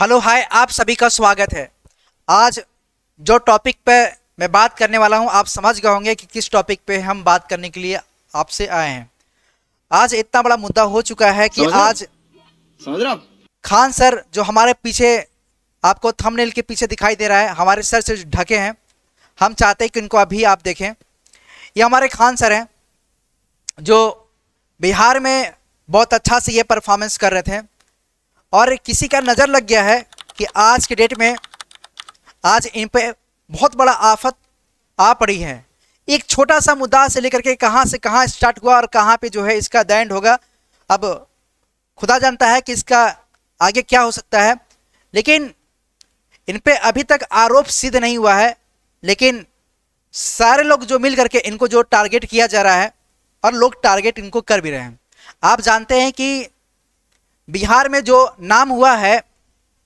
Hello hi, आप सभी का स्वागत है। आज जो टॉपिक पे मैं बात करने वाला हूं, आप समझ गए होंगे कि किस टॉपिक पे हम बात करने के लिए आपसे आए हैं। आज इतना बड़ा मुद्दा हो चुका है कि आज समझ रहे हो आप? खान सर जो हमारे पीछे आपको थंबनेल के पीछे दिखाई दे रहा है, हमारे सर से ढके हैं। हम चाहते हैं कि इनको अभी आप देखें। ये हमारे खान सर हैं जो बिहार में बहुत अच्छा से ये परफॉर्मेंस कर रहे थे और किसी का नज़र लग गया है कि आज के डेट में आज इन पे बहुत बड़ा आफत आ पड़ी है। एक छोटा सा मुद्दा से लेकर के कहाँ से कहाँ स्टार्ट हुआ और कहाँ पे जो है इसका द एंड होगा, अब खुदा जानता है कि इसका आगे क्या हो सकता है। लेकिन इन पे अभी तक आरोप सिद्ध नहीं हुआ है, लेकिन सारे लोग जो मिल करके इनको जो टारगेट किया जा रहा है और लोग टारगेट इनको कर भी रहे हैं। आप जानते हैं कि बिहार में जो नाम हुआ है,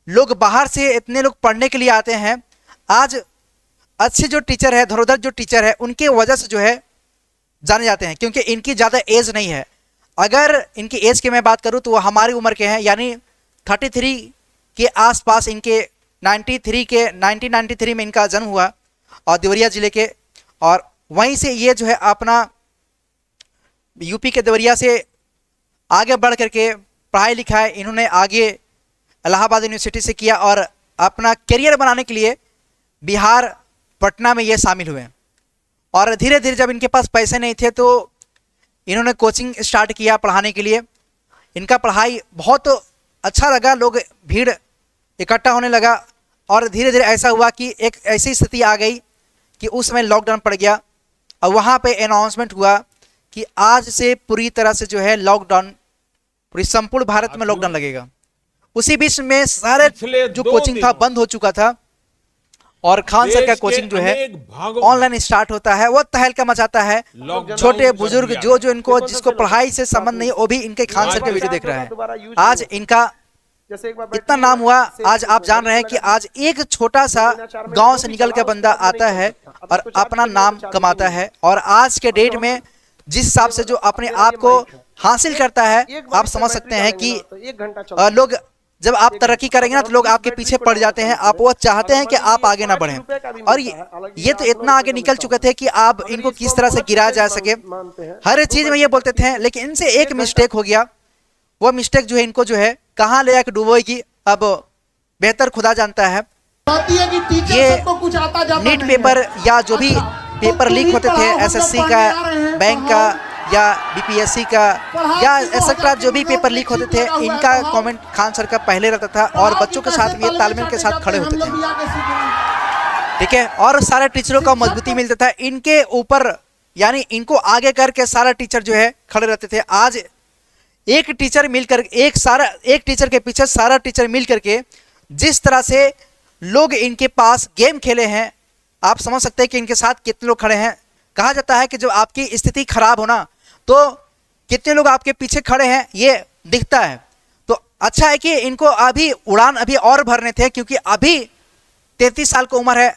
लोग बाहर से इतने लोग पढ़ने के लिए आते हैं। आज अच्छे जो टीचर है, धरोधर जो टीचर है, उनके वजह से जो है जाने जाते हैं, क्योंकि इनकी ज़्यादा एज नहीं है। अगर इनकी एज की मैं बात करूं तो वो हमारी उम्र के हैं, यानी 33 के आसपास इनके 1993 में इनका जन्म हुआ और देवरिया ज़िले के, और वहीं से ये जो है अपना यूपी के देवरिया से आगे बढ़ करके पढ़ाई लिखाई इन्होंने आगे इलाहाबाद यूनिवर्सिटी से किया और अपना करियर बनाने के लिए बिहार पटना में ये शामिल हुए। और धीरे धीरे जब इनके पास पैसे नहीं थे तो इन्होंने कोचिंग स्टार्ट किया पढ़ाने के लिए। इनका पढ़ाई बहुत अच्छा लगा, लोग भीड़ इकट्ठा होने लगा और धीरे धीरे ऐसा हुआ कि एक ऐसी स्थिति आ गई कि उस समय लॉकडाउन पड़ गया और वहाँ पे अनाउंसमेंट हुआ कि आज से पूरी तरह से जो है लॉकडाउन, पूरी संपूर्ण भारत में लॉकडाउन लगेगा। उसी बीच में सारे जो कोचिंग था बंद हो चुका था और खान सर का कोचिंग जो है ऑनलाइन स्टार्ट होता है। वो तहलका मचाता है। छोटे बुजुर्ग जो इनको जिसको पढ़ाई से संबंध नहीं, वो भी इनके खान सर के वीडियो देख रहा है। आज इनका इतना नाम हुआ, आज आप जान रहे हैं कि आज एक छोटा सा गांव से निकल के बंदा आता है और अपना नाम कमाता है। और आज के डेट में जिस हिसाब से जो अपने आप को हासिल करता है, आप समझ सकते हैं कि लोग जब आप तरक्की करेंगे ना तो लोग आपके पीछे पड़ जाते हैं। आप वो चाहते हैं कि आप आगे ना बढ़ें। और ये तो इतना आगे निकल चुके थे कि आप इनको किस तरह से गिराया जा सके, हर चीज में ये बोलते थे। लेकिन इनसे एक मिस्टेक हो गया, वो मिस्टेक जो है इनको जो है कहाँ ले आकर डूबोगी, अब बेहतर खुदा जानता है। ये नीट पेपर या जो भी पेपर लीक होते थे, एसएससी का, बैंक का या बीपीएससी का या एक्सेट्रा जो भी पेपर लीक होते थे, इनका कमेंट खान सर का पहले रहता था और बच्चों के साथ ये तालमेल के साथ खड़े होते थे, ठीक है। और सारे टीचरों का मजबूती मिलता था इनके ऊपर, यानी इनको आगे करके सारा टीचर जो है खड़े रहते थे। आज एक टीचर मिलकर एक टीचर के पीछे सारा टीचर मिल करके जिस तरह से लोग इनके पास गेम खेले हैं, आप समझ सकते हैं कि इनके साथ कितने लोग खड़े हैं। कहा जाता है कि जब आपकी स्थिति खराब हो ना तो कितने लोग आपके पीछे खड़े हैं ये दिखता है। तो अच्छा है कि इनको अभी उड़ान अभी और भरने थे, क्योंकि अभी 33 साल की उम्र है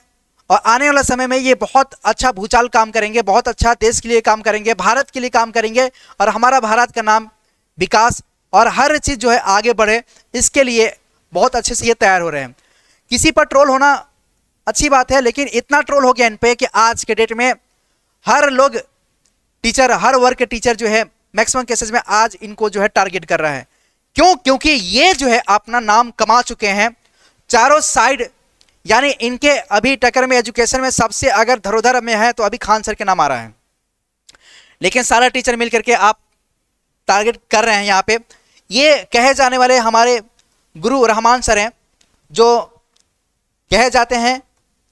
और आने वाला समय में ये बहुत अच्छा भूचाल काम करेंगे, बहुत अच्छा देश के लिए काम करेंगे, भारत के लिए काम करेंगे और हमारा भारत का नाम, विकास और हर चीज़ जो है आगे बढ़े, इसके लिए बहुत अच्छे से ये तैयार हो रहे हैं। किसी पर ट्रोल होना अच्छी बात है, लेकिन इतना ट्रोल हो गया इन पे कि आज के डेट में हर लोग टीचर, हर वर्ग के टीचर जो है मैक्सिमम केसेस में आज इनको जो है टारगेट कर रहा है। क्यों? क्योंकि ये जो है अपना नाम कमा चुके हैं चारों साइड। यानी इनके अभी टक्कर में एजुकेशन में सबसे अगर धरोधर में है तो अभी खान सर के नाम आ रहा है, लेकिन सारा टीचर मिल करके आप टारगेट कर रहे हैं। यहाँ पे ये कहे जाने वाले हमारे गुरु रहमान सर हैं, जो कहे जाते हैं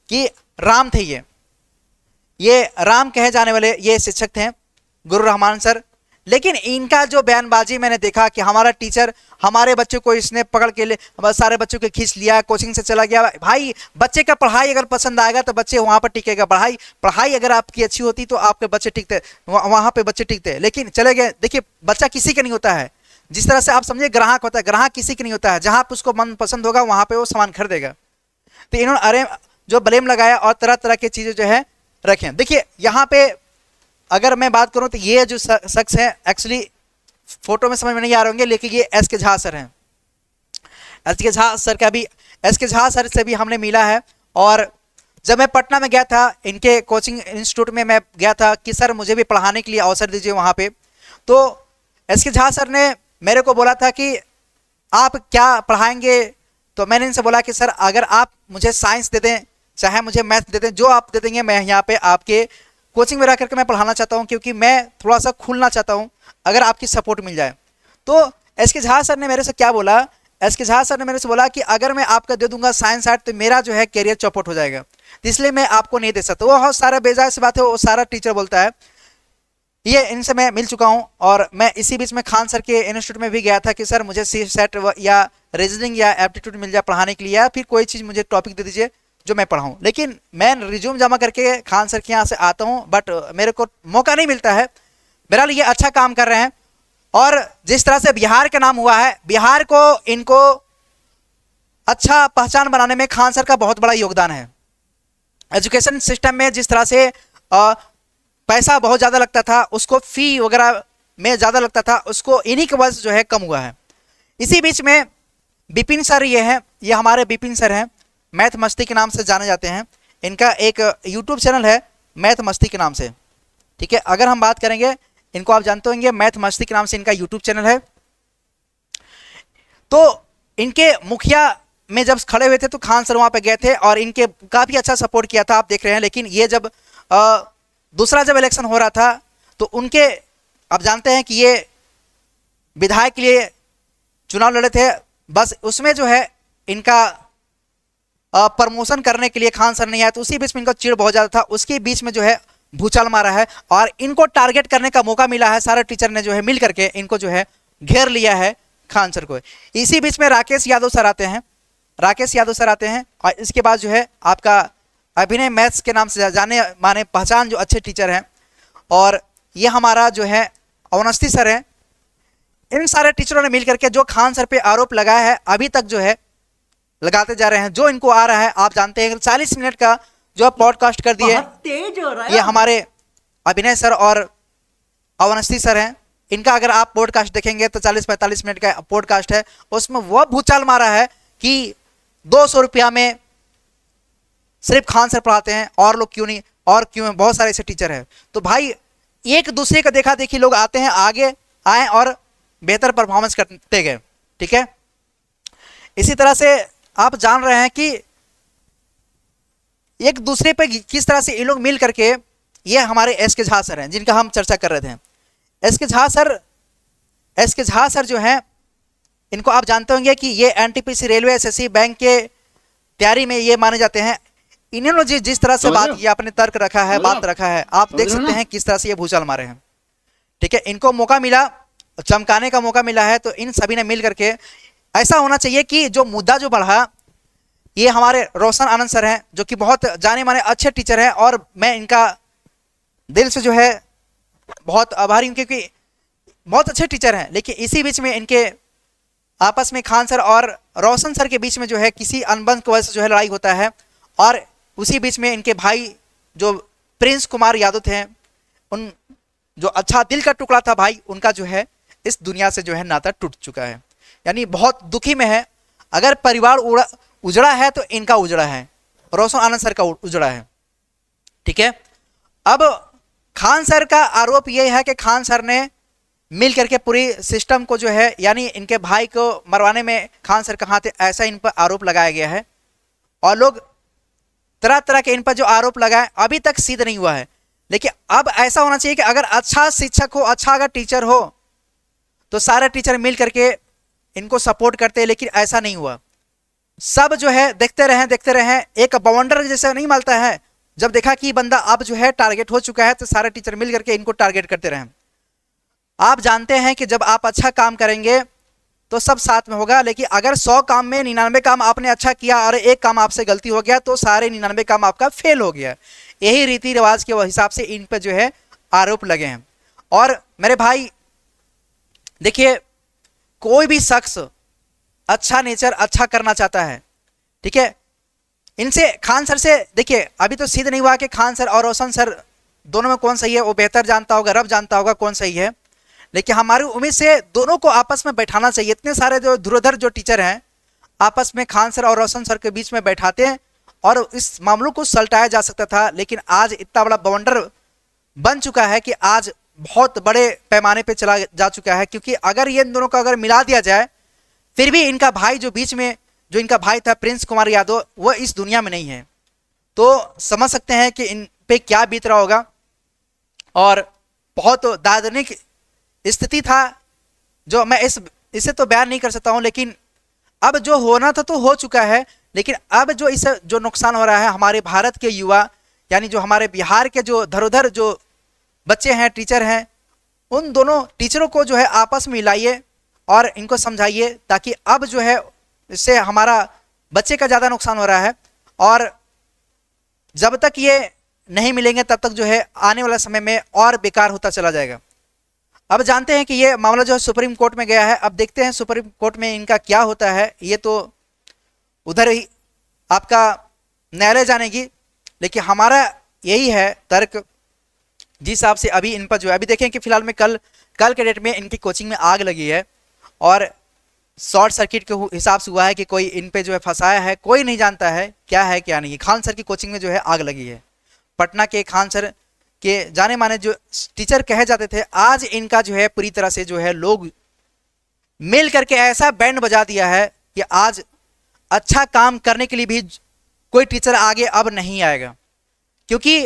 कि राम थे। ये राम कहे जाने वाले ये शिक्षक थे गुरु रहमान सर। लेकिन इनका जो बयानबाजी मैंने देखा कि हमारा टीचर, हमारे बच्चों को इसने पकड़ के ले सारे बच्चों को खींच लिया, कोचिंग से चला गया। भाई, बच्चे का पढ़ाई अगर पसंद आएगा तो बच्चे वहाँ पर टिकेगा। पढ़ाई अगर आपकी अच्छी होती तो आपके बच्चे टिकते, वहाँ पे बच्चे टिकते। लेकिन चले गए। देखिए, बच्चा किसी का नहीं होता है। जिस तरह से आप समझिए ग्राहक होता है, ग्राहक किसी का नहीं होता है। जहाँ पर उसको मन पसंद होगा वहाँ पर वो सामान खरीदेगा। तो इन्होंने अरे जो ब्लेम लगाया और तरह तरह की चीज़ें जो है रखें। देखिए, यहाँ पे अगर मैं बात करूं तो ये जो शख्स है, एक्चुअली फोटो में समझ में नहीं आ रहे होंगे, लेकिन ये एस के झा सर हैं। एस के झा सर का भी SK झा सर से भी हमने मिला है। और जब मैं पटना में गया था इनके कोचिंग इंस्टीट्यूट में मैं गया था कि सर मुझे भी पढ़ाने के लिए अवसर दीजिए वहाँ पे, तो SK झा सर ने मेरे को बोला था कि आप क्या पढ़ाएंगे। तो मैंने इनसे बोला कि सर अगर आप मुझे साइंस दे दें चाहे मुझे मैथ दे दें, जो आप दे देंगे मैं यहाँ पे आपके कोचिंग में रह करके मैं पढ़ाना चाहता हूँ, क्योंकि मैं थोड़ा सा खुलना चाहता हूँ अगर आपकी सपोर्ट मिल जाए। तो SK झा सर ने मेरे से क्या बोला, SK झा सर ने मेरे से बोला कि अगर मैं आपका दे दूंगा साइंस आर्ट तो मेरा जो है करियर चौपट हो जाएगा, तो इसलिए मैं आपको नहीं दे सकता। वो बहुत सारा बेजाय से बात है, वो सारा टीचर बोलता है। ये इनसे मैं मिल चुका हूँ और मैं इसी बीच में खान सर के इंस्टीट्यूट में भी गया था कि सर मुझे CSET या रीजनिंग या एप्टीट्यूड मिल जाए पढ़ाने के लिए, या फिर कोई चीज़ मुझे टॉपिक दे दीजिए जो मैं पढ़ाऊँ। लेकिन मैं रिज्यूम जमा करके खान सर के यहाँ से आता हूँ, बट मेरे को मौका नहीं मिलता है। मेरा लिए अच्छा काम कर रहे हैं और जिस तरह से बिहार का नाम हुआ है, बिहार को इनको अच्छा पहचान बनाने में खान सर का बहुत बड़ा योगदान है। एजुकेशन सिस्टम में जिस तरह से पैसा बहुत ज़्यादा लगता था, उसको फ़ी वगैरह में ज़्यादा लगता था, उसको इन्हीं की वजह से जो है कम हुआ है। इसी बीच में बिपिन सर ये हैं, ये हमारे बिपिन सर हैं, मैथ मस्ती के नाम से जाने जाते हैं। इनका एक यूट्यूब चैनल है मैथ मस्ती के नाम से, ठीक है। अगर हम बात करेंगे, इनको आप जानते होंगे, मैथ मस्ती के नाम से इनका यूट्यूब चैनल है। तो इनके मुखिया में जब खड़े हुए थे तो खान सर वहाँ पे गए थे और इनके काफ़ी अच्छा सपोर्ट किया था, आप देख रहे हैं। लेकिन ये जब दूसरा जब इलेक्शन हो रहा था तो उनके, आप जानते हैं कि ये विधायक के लिए चुनाव लड़े थे, बस उसमें जो है इनका प्रमोशन करने के लिए खान सर नहीं आया, तो उसी बीच में इनका चिड़ बहुत ज़्यादा था। उसके बीच में जो है भूचाल मारा है और इनको टारगेट करने का मौका मिला है। सारे टीचर ने जो है मिल करके इनको जो है घेर लिया है खान सर को। इसी बीच में राकेश यादव सर आते हैं, राकेश यादव सर आते हैं और इसके बाद जो है आपका अभिनय मैथ्स के नाम से जाने माने पहचान जो अच्छे टीचर हैं, और ये हमारा जो है अवनस्ती सर हैं। इन सारे टीचरों ने मिलकर के जो खान सर पे आरोप लगाया है अभी तक जो है लगाते जा रहे हैं। जो इनको आ रहा है, आप जानते हैं 40 मिनट का जो पॉडकास्ट कर दिए, तेज हो रहा है। ये हमारे अभिनय सर और अवनस्ती सर हैं। इनका अगर आप पॉडकास्ट देखेंगे तो 40-45 मिनट का पॉडकास्ट है, उसमें वह भूचाल मारा है कि 200 रुपया में सिर्फ खान सर पढ़ाते हैं और लोग क्यों नहीं, और क्यों, बहुत सारे ऐसे टीचर हैं। तो भाई एक दूसरे का देखा देखी लोग आते हैं, आगे आए और बेहतर परफॉर्मेंस करते गए, ठीक है। इसी तरह से आप जान रहे हैं कि एक दूसरे पे किस तरह से ये लोग मिल करके, ये हमारे SK झा सर हैं जिनका हम चर्चा कर रहे थे। SK झा सर जो हैं, इनको आप जानते होंगे कि ये NTPC रेलवे SSC बैंक के तैयारी में ये माने जाते हैं। इन्होंने जिस तरह से बात किया, अपने तर्क रखा है, बात रखा है, आप देख सकते हैं किस तरह से ये भूचाल मारे हैं, ठीक है। इनको मौका मिला, चमकाने का मौका मिला है, तो इन सभी ने मिल करके, ऐसा होना चाहिए कि जो मुद्दा जो बढ़ा, ये हमारे रोशन आनंद सर हैं जो कि बहुत जाने माने अच्छे टीचर हैं और मैं इनका दिल से जो है बहुत आभारी हूँ, क्योंकि बहुत अच्छे टीचर हैं। लेकिन इसी बीच में इनके आपस में खान सर और रोशन सर के बीच में जो है किसी अनबन की वजह से जो है लड़ाई होता है, और उसी बीच में इनके भाई जो प्रिंस कुमार यादव थे, उन जो अच्छा दिल का टुकड़ा था भाई, उनका जो है इस दुनिया से जो है नाता टूट चुका है, यानी बहुत दुखी में है। अगर परिवार उजड़ा है तो इनका उजड़ा है, रोशन आनंद सर का उजड़ा है, ठीक है। अब खान सर का आरोप यह है कि खान सर ने मिल करके पूरी सिस्टम को जो है, यानी इनके भाई को मरवाने में खान सर कहाँ थे, ऐसा इन पर आरोप लगाया गया है। और लोग तरह तरह के इन पर जो आरोप लगाए अभी तक सिद्ध नहीं हुआ है। लेकिन अब ऐसा होना चाहिए कि अगर अच्छा शिक्षक हो, अच्छा अगर टीचर हो, तो सारे टीचर मिल करके इनको सपोर्ट करते हैं, लेकिन ऐसा नहीं हुआ। सब जो है देखते रहे, एक बवंडर जैसा नहीं मिलता है। जब देखा कि बंदा अब जो है टारगेट हो चुका है, तो सारे टीचर मिल करके इनको टारगेट करते रहे। आप जानते हैं कि जब आप अच्छा काम करेंगे तो सब साथ में होगा, लेकिन अगर 100 काम में 99 काम आपने अच्छा किया और एक काम आपसे गलती हो गया, तो सारे 99 काम आपका फेल हो गया। यही रीति रिवाज के हिसाब से इन पर जो है आरोप लगे हैं। और मेरे भाई देखिए, कोई भी शख्स अच्छा नेचर अच्छा करना चाहता है, ठीक है। इनसे खान सर से देखिए, अभी तो सिद्ध नहीं हुआ कि खान सर और रोशन सर दोनों में कौन सही है, वो बेहतर जानता होगा, रब जानता होगा कौन सही है। लेकिन हमारी उम्मीद से दोनों को आपस में बैठाना चाहिए। इतने सारे जो धुरंधर जो टीचर हैं, आपस में खान सर और रोशन सर के बीच में बैठाते हैं और इस मामलों को सलटाया जा सकता था। लेकिन आज इतना बड़ा बवंडर बन चुका है कि आज बहुत बड़े पैमाने पे चला जा चुका है, क्योंकि अगर ये दोनों को अगर मिला दिया जाए, फिर भी इनका भाई जो बीच में जो इनका भाई था प्रिंस कुमार यादव, वो इस दुनिया में नहीं है। तो समझ सकते हैं कि इन पे क्या बीत रहा होगा। और बहुत दार्शनिक स्थिति था, जो मैं इसे तो बयान नहीं कर सकता हूं, लेकिन अब जो होना था तो हो चुका है। लेकिन अब जो इससे जो नुकसान हो रहा है, हमारे भारत के युवा यानी जो हमारे बिहार के जो धरोधर जो बच्चे हैं, टीचर हैं, उन दोनों टीचरों को जो है आपस में मिलाइए और इनको समझाइए, ताकि अब जो है इससे हमारा बच्चे का ज़्यादा नुकसान हो रहा है। और जब तक ये नहीं मिलेंगे तब तक जो है आने वाला समय में और बेकार होता चला जाएगा। अब जानते हैं कि ये मामला जो है सुप्रीम कोर्ट में गया है। अब देखते हैं सुप्रीम कोर्ट में इनका क्या होता है, ये तो उधर ही आपका न्यायालय जानेगी। लेकिन हमारा यही है तर्क, जिस हिसाब से अभी इन पर जो है, अभी देखें कि फिलहाल में कल के डेट में इनकी कोचिंग में आग लगी है और शॉर्ट सर्किट के हिसाब से हुआ है कि कोई इन पे जो है फंसाया है, कोई नहीं जानता है क्या है क्या नहीं। खान सर की कोचिंग में जो है आग लगी है। पटना के खान सर के जाने माने जो टीचर कहे जाते थे, आज इनका जो है पूरी तरह से जो है लोग मिल करके ऐसा बैंड बजा दिया है कि आज अच्छा काम करने के लिए भी कोई टीचर आगे अब नहीं आएगा। क्योंकि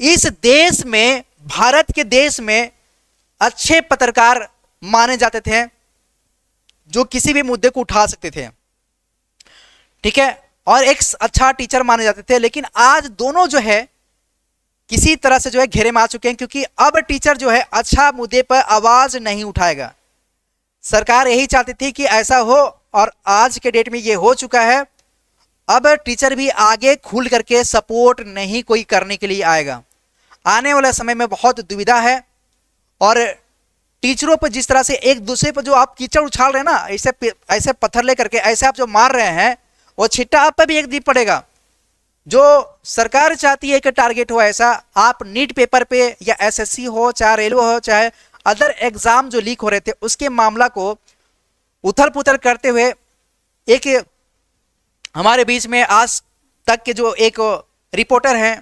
इस देश में, भारत के देश में अच्छे पत्रकार माने जाते थे जो किसी भी मुद्दे को उठा सकते थे, ठीक है, और एक अच्छा टीचर माने जाते थे। लेकिन आज दोनों जो है किसी तरह से जो है घेरे में आ चुके हैं, क्योंकि अब टीचर जो है अच्छा मुद्दे पर आवाज नहीं उठाएगा। सरकार यही चाहती थी कि ऐसा हो, और आज के डेट में ये हो चुका है। अब टीचर भी आगे खुल करके सपोर्ट नहीं कोई करने के लिए आएगा। आने वाले समय में बहुत दुविधा है। और टीचरों पर जिस तरह से एक दूसरे पर जो आप कीचड़ उछाल रहे हैं ना, ऐसे पत्थर लेकर के ऐसे आप जो मार रहे हैं, वो छिट्टा आप पर भी एक दिन पड़ेगा। जो सरकार चाहती है कि टारगेट हो ऐसा, आप नीट पेपर पे या एसएससी हो, चाहे रेलवे हो, चाहे अदर एग्जाम जो लीक हो रहे थे, उसके मामला को उथल पुथल करते हुए एक हमारे बीच में आज तक के जो एक रिपोर्टर हैं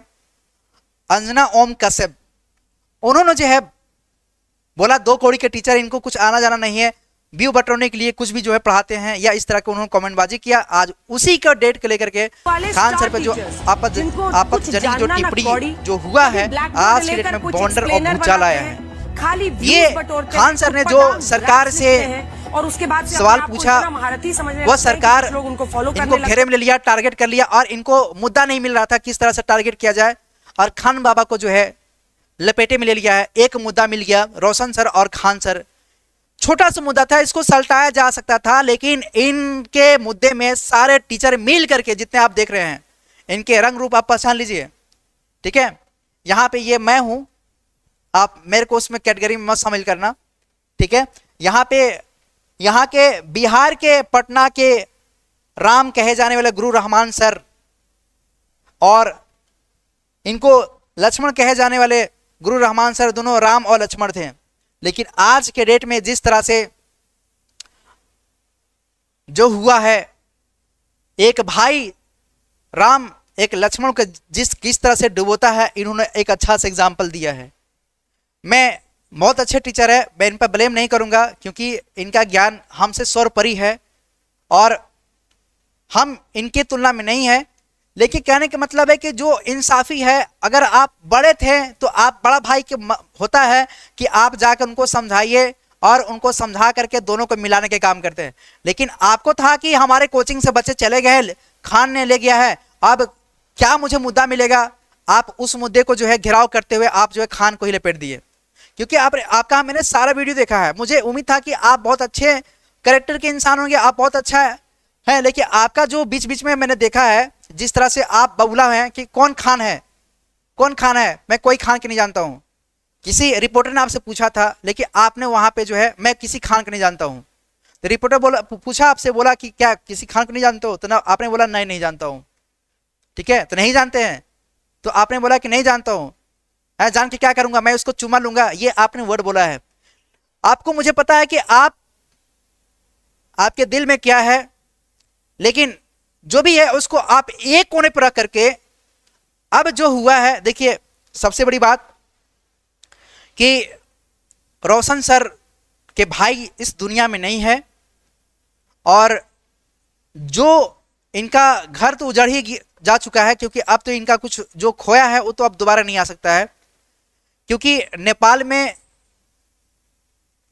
अंजना ओम कश्यप, उन्होंने जो है बोला 2 कौड़ी के टीचर, इनको कुछ आना जाना नहीं है, व्यू बटोरने के लिए कुछ भी जो है पढ़ाते हैं, या इस तरह के उन्होंने कमेंटबाजी किया। आज उसी का डेट को लेकर के खान सर पे जो आपत्तिजनक जो टिप्पणी जो हुआ है, आज के डेट में बवंडर और भूचाल आया है। ये खान सर ने जो सरकार से और उसके बाद सवाल पूछा, वो सरकार इनको घेरे में ले लिया, टारगेट कर लिया, और इनको मुद्दा नहीं मिल रहा था किस तरह से टारगेट किया जाए, और खान बाबा को जो है लपेटे में ले लिया है। एक मुद्दा मिल गया, रोशन सर और खान सर, छोटा सा मुद्दा था, इसको सलटाया जा सकता था। लेकिन इनके मुद्दे में सारे टीचर मिल करके, जितने आप देख रहे हैं, इनके रंग रूप आप पहचान लीजिए, ठीक है। यहाँ पे ये मैं हूं, आप मेरे को उसमें कैटेगरी में मत शामिल करना, ठीक है। यहाँ पे यहाँ के बिहार के पटना के राम कहे जाने वाले गुरु रहमान सर, और इनको लक्ष्मण कहे जाने वाले गुरु रहमान सर, दोनों राम और लक्ष्मण थे। लेकिन आज के डेट में जिस तरह से जो हुआ है, एक भाई राम एक लक्ष्मण को किस तरह से डुबोता है, इन्होंने एक अच्छा सा एग्जाम्पल दिया है। मैं बहुत अच्छे टीचर है, मैं इन पर ब्लेम नहीं करूंगा, क्योंकि इनका ज्ञान हमसे सौर परी है और हम इनकी तुलना में नहीं है। लेकिन कहने का मतलब है कि जो इंसाफी है, अगर आप बड़े थे तो आप बड़ा भाई के होता है कि आप जाकर उनको समझाइए और उनको समझा करके दोनों को मिलाने के काम करते हैं। लेकिन आपको था कि हमारे कोचिंग से बच्चे चले गए, खान ने ले गया है, अब क्या मुझे मुद्दा मिलेगा, आप उस मुद्दे को जो है घेराव करते हुए आप जो है खान को ही लपेट दिए। क्योंकि आपका मैंने सारा वीडियो देखा है, मुझे उम्मीद था कि आप बहुत अच्छे कैरेक्टर के इंसान होंगे, आप बहुत अच्छा है। लेकिन आपका जो बीच बीच में मैंने देखा है, जिस तरह से आप बबूला हैं कि कौन खान है, कौन खान है, मैं कोई खान के नहीं जानता हूं। किसी रिपोर्टर ने आपसे पूछा था, लेकिन आपने वहां पे जो है मैं किसी खान को नहीं जानता हूं। तो रिपोर्टर बोला, पूछा आपसे, बोला कि क्या किसी खान को नहीं जानते हो, तो ना आपने बोला नहीं जानता हूं, ठीक है। तो नहीं जानते हैं, तो आपने बोला कि नहीं जानता हूं, जान के क्या करूंगा, मैं उसको चुमा लूंगा, ये आपने वर्ड बोला है। आपको मुझे पता है कि आपके दिल में क्या है, लेकिन जो भी है उसको आप एक कोने पर रख करके, अब जो हुआ है देखिए, सबसे बड़ी बात कि रोशन सर के भाई इस दुनिया में नहीं है, और जो इनका घर तो उजड़ ही जा चुका है, क्योंकि अब तो इनका कुछ जो खोया है वो तो अब दोबारा नहीं आ सकता है, क्योंकि नेपाल में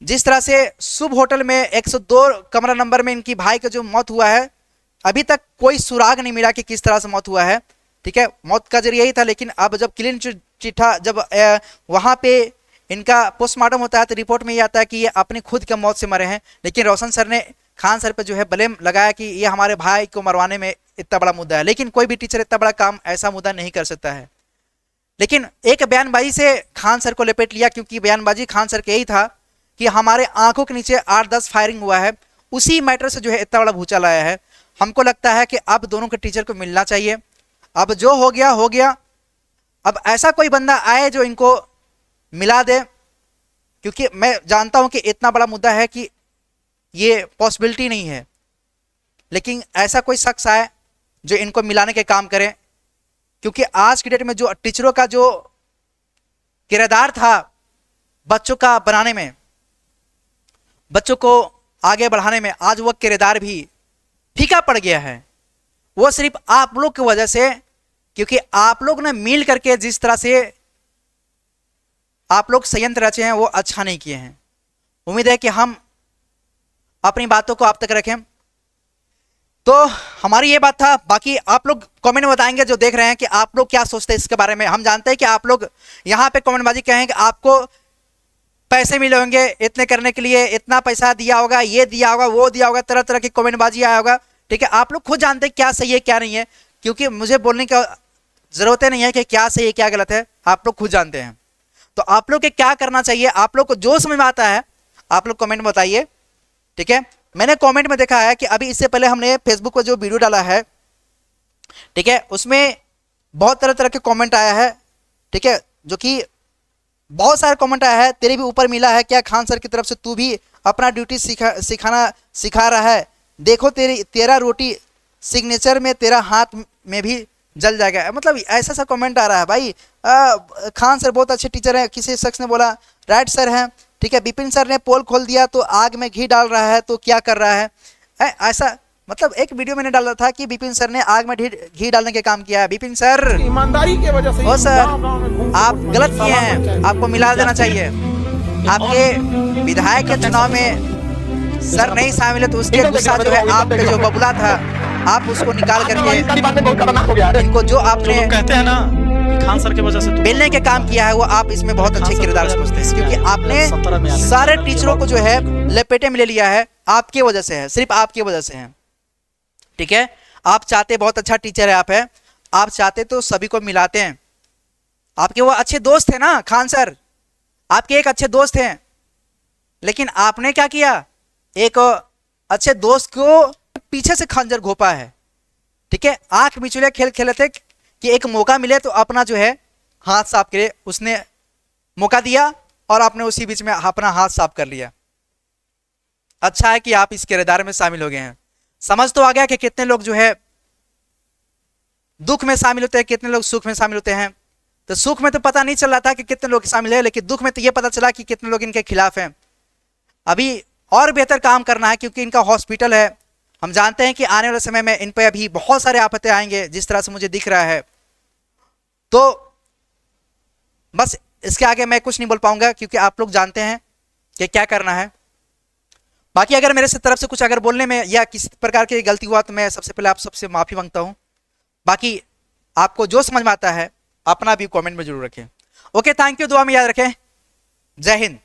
जिस तरह से शुभ होटल में 102 कमरा नंबर में इनकी भाई का जो मौत हुआ है, अभी तक कोई सुराग नहीं मिला कि किस तरह से मौत हुआ है। ठीक है, मौत का जरिया यही था, लेकिन अब जब क्लीन चिट्ठा जब वहाँ पे इनका पोस्टमार्टम होता है तो रिपोर्ट में ये आता है कि ये अपनी खुद के मौत से मरे हैं। लेकिन रोशन सर ने खान सर पे जो है ब्लेम लगाया कि ये हमारे भाई को मरवाने में इतना बड़ा मुद्दा है, लेकिन कोई भी टीचर इतना बड़ा काम ऐसा मुद्दा नहीं कर सकता है। लेकिन एक बयानबाजी से खान सर को लपेट लिया, क्योंकि बयानबाजी खान सर के यही था कि हमारे आंखों के नीचे 8-10 फायरिंग हुआ है, उसी मैटर से जो है इतना बड़ा भूचाल आया है। हमको लगता है कि अब दोनों के टीचर को मिलना चाहिए। अब जो हो गया हो गया, अब ऐसा कोई बंदा आए जो इनको मिला दे, क्योंकि मैं जानता हूं कि इतना बड़ा मुद्दा है कि ये पॉसिबिलिटी नहीं है, लेकिन ऐसा कोई शख्स आए जो इनको मिलाने के काम करे, क्योंकि आज की डेट में जो टीचरों का जो किरदार था बच्चों का बनाने में, बच्चों को आगे बढ़ाने में, आज वो किरदार भी फीका पड़ गया है। वो सिर्फ आप लोग की वजह से, क्योंकि आप लोग ने मिल करके जिस तरह से आप लोग संयंत्र रचे हैं वो अच्छा नहीं किए हैं। उम्मीद है कि हम अपनी बातों को आप तक रखें। तो हमारी ये बात था, बाकी आप लोग कमेंट में बताएंगे जो देख रहे हैं कि आप लोग क्या सोचते हैं इसके बारे में। हम जानते हैं कि आप लोग यहाँ पे कमेंटबाजी कहें कि आपको पैसे मिले होंगे इतने करने के लिए, इतना पैसा दिया होगा, ये दिया होगा, वो दिया होगा, तरह तरह की कमेंटबाजी आया होगा। ठीक है, आप लोग खुद जानते हैं क्या सही है क्या नहीं है, क्योंकि मुझे बोलने की जरूरत नहीं है कि क्या सही है क्या गलत है, आप लोग खुद जानते हैं। तो आप लोग के क्या करना चाहिए, आप लोग को जो समझ में आता है आप लोग कमेंट में बताइए। ठीक है, मैंने कमेंट में देखा है कि अभी इससे पहले हमने फेसबुक पर जो वीडियो डाला है, ठीक है, उसमें बहुत तरह तरह के कमेंट आया है। ठीक है, जो कि बहुत सारे कमेंट आया है, तेरे भी ऊपर मिला है क्या खान सर की तरफ से, तू भी अपना ड्यूटी सिखा रहा है, देखो तेरा रोटी सिग्नेचर में तेरा हाथ में भी जल जाएगा। मतलब ऐसा सा कमेंट आ रहा है भाई। खान सर बहुत अच्छे टीचर हैं, किसी शख्स ने बोला राइट सर हैं। ठीक है, विपिन सर ने पोल खोल दिया तो आग में घी डाल रहा है तो क्या कर रहा है, ऐसा मतलब एक वीडियो मैंने डाला था कि विपिन सर ने आग में घी डालने के काम किया है। विपिन सर ईमानदारी की वजह से ओ सर आप गलत किए हैं, आपको मिला देना चाहिए। आपके विधायक के चुनाव में सर नहीं शामिल है तो उसके गुस्सा जो है आपका जो बबुला था आप उसको निकाल करके इनको जो आपने कहते हैं ना खान सर की वजह से बेलने के काम किया है वो आप इसमें बहुत अच्छे किरदार समझते हैं, क्योंकि आपने सारे टीचरों को जो है लपेटे में ले लिया है, आपकी वजह से है, सिर्फ आपकी वजह से है। ठीक है, आप चाहते बहुत अच्छा टीचर है आप, है आप चाहते तो सभी को मिलाते हैं। आपके वो अच्छे दोस्त हैं ना खान सर, आपके एक अच्छे दोस्त हैं, लेकिन आपने क्या किया, एक अच्छे दोस्त को पीछे से खंजर घोपा है। ठीक है, आंख मिचुलिया खेल खेले थे कि एक मौका मिले तो अपना जो है हाथ साफ करे, उसने मौका दिया और आपने उसी बीच में अपना हाथ साफ कर लिया। अच्छा है कि आप इस किरदार में शामिल हो गए हैं। समझ तो आ गया कि कितने लोग जो है दुख में शामिल होते हैं, कितने लोग सुख में शामिल होते हैं। तो सुख में तो पता नहीं चल रहा था कि कितने लोग शामिल है, लेकिन दुख में तो ये पता चला कि कितने लोग इनके खिलाफ हैं। अभी और बेहतर काम करना है, क्योंकि इनका हॉस्पिटल है। हम जानते हैं कि आने वाले समय में इन पर अभी बहुत सारे आफतें आएंगे जिस तरह से मुझे दिख रहा है। तो बस इसके आगे मैं कुछ नहीं बोल पाऊंगा, क्योंकि आप लोग जानते हैं कि क्या करना है। बाकी अगर मेरे से तरफ से कुछ अगर बोलने में या किसी प्रकार की गलती हुआ तो मैं सबसे पहले आप सबसे माफी मांगता हूं। बाकी आपको जो समझ में आता है अपना भी कमेंट में जरूर रखें। ओके, थैंक यू, दुआ में याद रखें। जय हिंद।